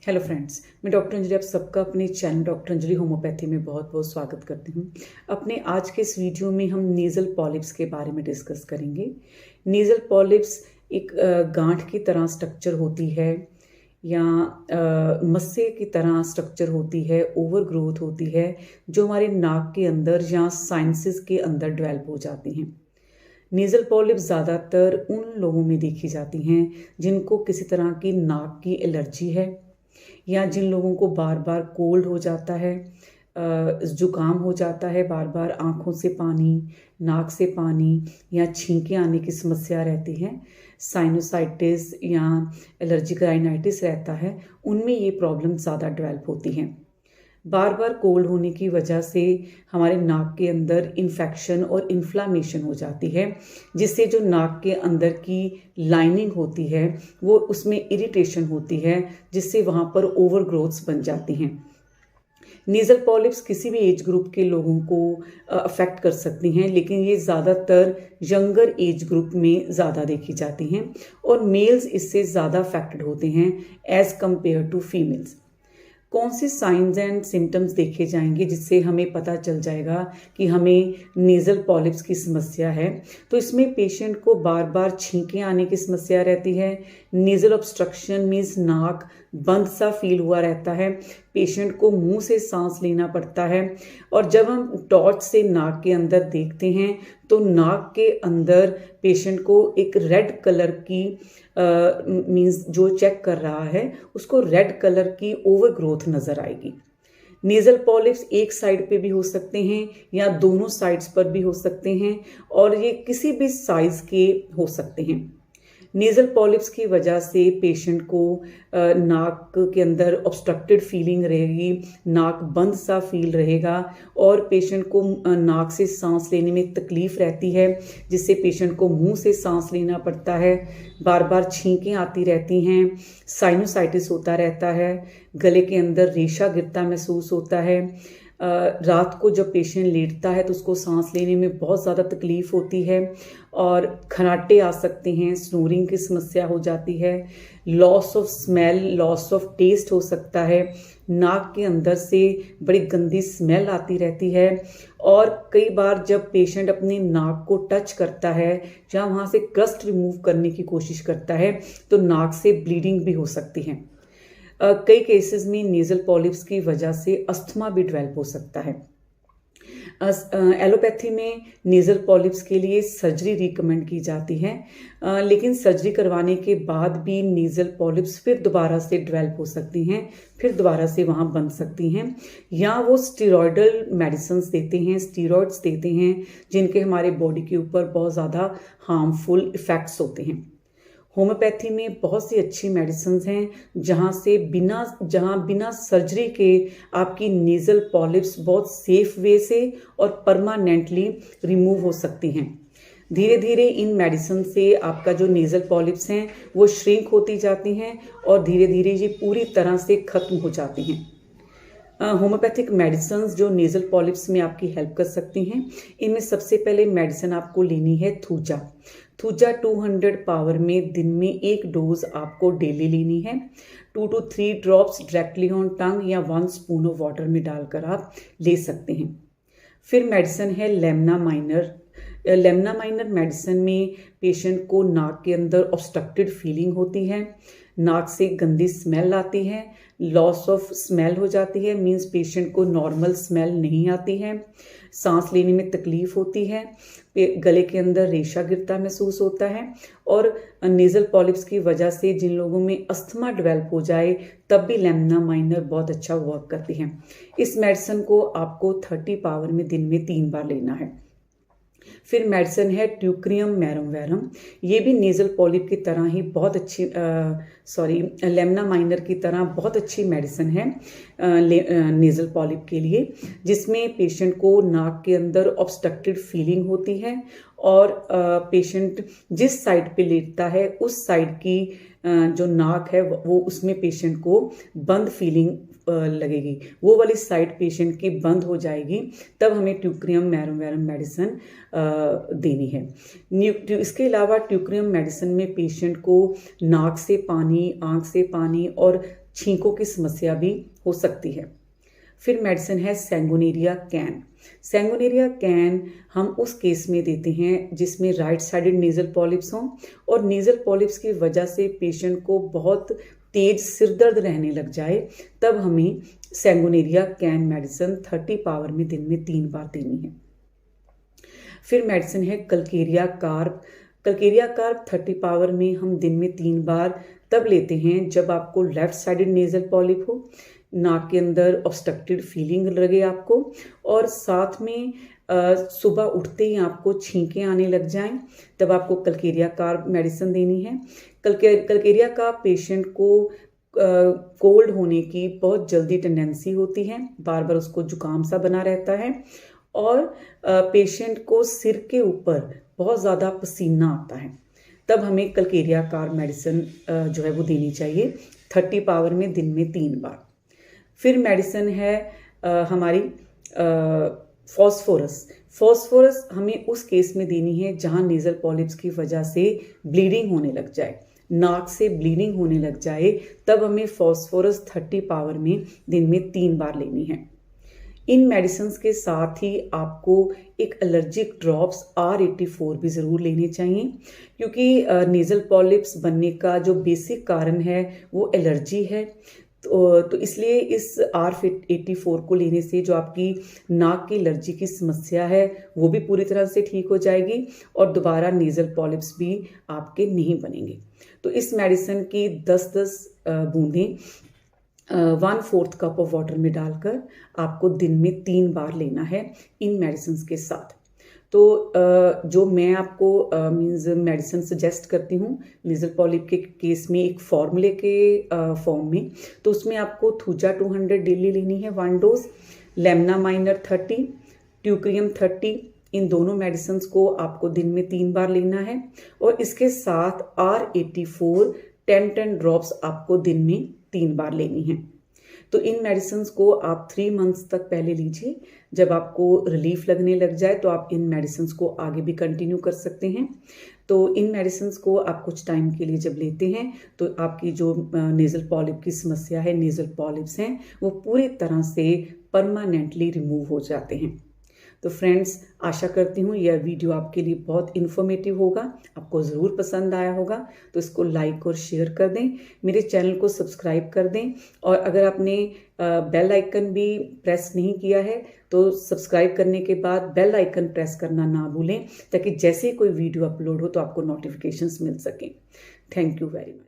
Hello friends, मैं doctor Anjali आप सबका अपने चैनल डॉक्टर अंजलि होम्योपैथी में बहुत बहुत स्वागत करती हूँ। अपने आज के इस वीडियो में हम नेज़ल पॉलिप्स के बारे में डिस्कस करेंगे। नेज़ल पॉलिप्स एक गांठ की तरह स्ट्रक्चर होती है या मस्से की तरह स्ट्रक्चर होती है, ओवर ग्रोथ होती है, जो हमारे नाक के अंदर या साइनसेस के अंदर डेवलप हो जाती हैं। नेज़ल पॉलिप्स ज़्यादातर उन लोगों में देखी जाती हैं जिनको किसी तरह की नाक की एलर्जी है या जिन लोगों को बार बार कोल्ड हो जाता है, ज़ुकाम हो जाता है, बार बार आँखों से पानी, नाक से पानी या छींकें आने की समस्या रहती है, साइनोसाइटिस या एलर्जिक राइनाइटिस रहता है, उनमें ये प्रॉब्लम ज़्यादा डेवलप होती हैं। बार बार कोल्ड होने की वजह से हमारे नाक के अंदर इन्फेक्शन और इन्फ्लामेशन हो जाती है, जिससे जो नाक के अंदर की लाइनिंग होती है वो उसमें इरिटेशन होती है, जिससे वहाँ पर ओवर ग्रोथ्स बन जाती हैं। नेज़ल पॉलिप्स किसी भी एज ग्रुप के लोगों को अफेक्ट कर सकती हैं, लेकिन ये ज़्यादातर यंगर एज ग्रुप में ज़्यादा देखी जाती हैं और मेल्स इससे ज़्यादा अफेक्टेड होते हैं एज़ कम्पेयर टू फीमेल्स। कौन से साइंस एंड सिम्टम्स देखे जाएंगे जिससे हमें पता चल जाएगा कि हमें नेज़ल पॉलिप्स की समस्या है? तो इसमें पेशेंट को बार बार छींकें आने की समस्या रहती है। नेज़ल ऑब्स्ट्रक्शन मीन्स नाक बंद सा फील हुआ रहता है, पेशेंट को मुंह से सांस लेना पड़ता है और जब हम टॉर्च से नाक के अंदर देखते हैं तो नाक के अंदर पेशेंट को एक रेड कलर की मीन्स जो चेक कर रहा है उसको रेड कलर की ओवर ग्रोथ नज़र आएगी। नेज़ल पॉलिप्स एक साइड पे भी हो सकते हैं या दोनों साइड्स पर भी हो सकते हैं और ये किसी भी साइज़ के हो सकते हैं। नेज़ल पॉलिप्स की वजह से पेशेंट को नाक के अंदर ऑब्स्ट्रक्टेड फीलिंग रहेगी, नाक बंद सा फील रहेगा और पेशेंट को नाक से सांस लेने में तकलीफ़ रहती है, जिससे पेशेंट को मुंह से सांस लेना पड़ता है, बार बार छींकें आती रहती हैं, साइनोसाइटिस होता रहता है, गले के अंदर रेशा गिरता महसूस होता है। रात को जब पेशेंट लेटता है तो उसको सांस लेने में बहुत ज़्यादा तकलीफ़ होती है और खर्राटे आ सकते हैं, स्नोरिंग की समस्या हो जाती है, loss of smell, loss of taste हो सकता है, नाक के अंदर से बड़ी गंदी स्मेल आती रहती है और कई बार जब पेशेंट अपनी नाक को टच करता है या वहाँ से क्रस्ट रिमूव करने की कोशिश करता है तो नाक से ब्लीडिंग भी हो सकती है। कई केसेस में नेज़ल पॉलिप्स की वजह से अस्थमा भी डेवलप हो सकता है। एलोपैथी में नेज़ल पॉलिप्स के लिए सर्जरी रिकमेंड की जाती है, लेकिन सर्जरी करवाने के बाद भी नेज़ल पॉलिप्स फिर दोबारा से डेवलप हो सकती हैं, फिर दोबारा से वहाँ बन सकती हैं या वो स्टीरॉयडल मेडिसिन्स देते हैं, स्टीरॉयड्स देते हैं, जिनके हमारे बॉडी के ऊपर बहुत ज़्यादा हार्मफुल इफ़ेक्ट्स होते हैं। होम्योपैथी में बहुत सी अच्छी मेडिसिन्स हैं जहाँ बिना सर्जरी के आपकी नेज़ल पॉलिप्स बहुत सेफ वे से और परमानेंटली रिमूव हो सकती हैं। धीरे धीरे इन मेडिसिन से आपका जो नेज़ल पॉलिप्स हैं वो श्रिंक होती जाती हैं और धीरे धीरे ये पूरी तरह से ख़त्म हो जाती हैं। होम्योपैथिक मेडिसिन जो नेज़ल पॉलिप्स में आपकी हेल्प कर सकती हैं, इनमें सबसे पहले मेडिसिन आपको लेनी है थूजा। थूजा 200 पावर में दिन में 1 डोज आपको डेली लेनी है। 2 to 3 ड्रॉप्स डायरेक्टली ऑन टंग या 1 स्पून ऑफ वाटर में डालकर आप ले सकते हैं। फिर मेडिसिन है Lemna minor. Lemna minor medicine में पेशेंट को नाक के अंदर ऑब्स्ट्रक्टेड फीलिंग होती है, नाक से गंदी स्मेल आती है, लॉस ऑफ स्मेल हो जाती है, मींस पेशेंट को नॉर्मल स्मेल नहीं आती है, सांस लेने में तकलीफ़ होती है, गले के अंदर रेशा गिरता महसूस होता है और नेज़ल पॉलिप्स की वजह से जिन लोगों में अस्थमा डेवलप हो जाए तब भी लेमना माइनर बहुत अच्छा वर्क करती है। इस मेडिसिन को आपको 30 पावर में दिन में 3 बार लेना है। फिर मेडिसिन है ट्यूक्रियम मैरम वैरम। ये भी नेज़ल पॉलिप की तरह ही बहुत अच्छी लेमना माइनर की तरह बहुत अच्छी मेडिसिन है नेज़ल पॉलिप के लिए, जिसमें पेशेंट को नाक के अंदर ऑब्स्ट्रक्टेड फीलिंग होती है और पेशेंट जिस साइड पे लेटता है उस साइड की जो नाक है वो उसमें पेशेंट को बंद फीलिंग लगेगी, वो वाली साइड पेशेंट की बंद हो जाएगी, तब हमें ट्यूक्रियम मैरम वैरम मेडिसिन देनी है। इसके अलावा ट्यूक्रियम मेडिसिन में पेशेंट को नाक से पानी, आँख से पानी और छींकों की समस्या भी हो सकती है। फिर मेडिसिन है सैंगोनेरिया कैन। सैंगोनेरिया कैन हम उस केस में देते हैं जिसमें राइट साइडेड नेजल पॉलिप्स हों और नेजल पॉलिप्स की वजह से पेशेंट को बहुत तेज सिर दर्द रहने लग जाए, तब हमें सैंगोनेरिया कैन मेडिसिन 30 पावर में दिन में 3 बार देनी है। फिर मेडिसिन है Calcarea carb. Calcarea carb 30 power में हम दिन में 3 बार तब लेते हैं जब आपको लेफ्ट साइडेड नेजल पॉलिप हो, नाक के अंदर ऑब्स्ट्रक्टेड फीलिंग लगे आपको, और साथ में सुबह उठते ही आपको छींकें आने लग जाएं, तब आपको कल्केरिया कार्ब मेडिसिन देनी है। कल्केरिया का पेशेंट को कोल्ड होने की बहुत जल्दी टेंडेंसी होती है, बार बार उसको जुकाम सा बना रहता है और पेशेंट को सिर के ऊपर बहुत ज़्यादा पसीना आता है, तब हमें कल्केरिया कार्ब मेडिसिन जो है वो देनी चाहिए 30 पावर में दिन में 3 बार। फिर मेडिसिन है हमारी फॉस्फोरस। फॉस्फोरस हमें उस केस में देनी है जहां नेजल पॉलिप्स की वजह से ब्लीडिंग होने लग जाए, नाक से ब्लीडिंग होने लग जाए, तब हमें फॉस्फोरस 30 पावर में दिन में 3 बार लेनी है। इन मेडिसिन के साथ ही आपको एक एलर्जिक ड्रॉप्स R84 भी ज़रूर लेने चाहिए, क्योंकि नेजल पॉलिप्स बनने का जो बेसिक कारण है वो एलर्जी है। तो इसलिए इस R84 को लेने से जो आपकी नाक की एलर्जी की समस्या है वो भी पूरी तरह से ठीक हो जाएगी और दोबारा नेजल पॉलिप्स भी आपके नहीं बनेंगे। तो इस मेडिसिन की 10-10 बूंदें 1/4 कप ऑफ वाटर में डालकर आपको दिन में 3 बार लेना है इन मेडिसिन के साथ। तो जो मैं आपको मीन्स मेडिसिन सजेस्ट करती हूँ नेजल पॉलिप के केस में एक फॉर्मूले के फॉर्म में, तो उसमें आपको थूजा 200 डेली लेनी है 1 डोज, लेमना माइनर 30, ट्यूक्रियम 30, इन दोनों मेडिसिन को आपको दिन में 3 बार लेना है और इसके साथ R84 10 ड्रॉप्स आपको दिन में 3 बार लेनी है। तो इन मेडिसिन को आप 3 मंथ्स तक पहले लीजिए, जब आपको रिलीफ लगने लग जाए तो आप इन मेडिसिन को आगे भी कंटिन्यू कर सकते हैं। तो इन मेडिसिन को आप कुछ टाइम के लिए जब लेते हैं तो आपकी जो नेजल पॉलिप की समस्या है, नेजल पॉलिप्स हैं, वो पूरी तरह से परमानेंटली रिमूव हो जाते हैं। तो फ्रेंड्स, आशा करती हूँ यह वीडियो आपके लिए बहुत इन्फॉर्मेटिव होगा, आपको ज़रूर पसंद आया होगा। तो इसको लाइक और शेयर कर दें, मेरे चैनल को सब्सक्राइब कर दें और अगर आपने बेल आइकन भी प्रेस नहीं किया है तो सब्सक्राइब करने के बाद बेल आइकन प्रेस करना ना भूलें, ताकि जैसे कोई वीडियो अपलोड हो तो आपको नोटिफिकेशंस मिल सकें। Thank you very much.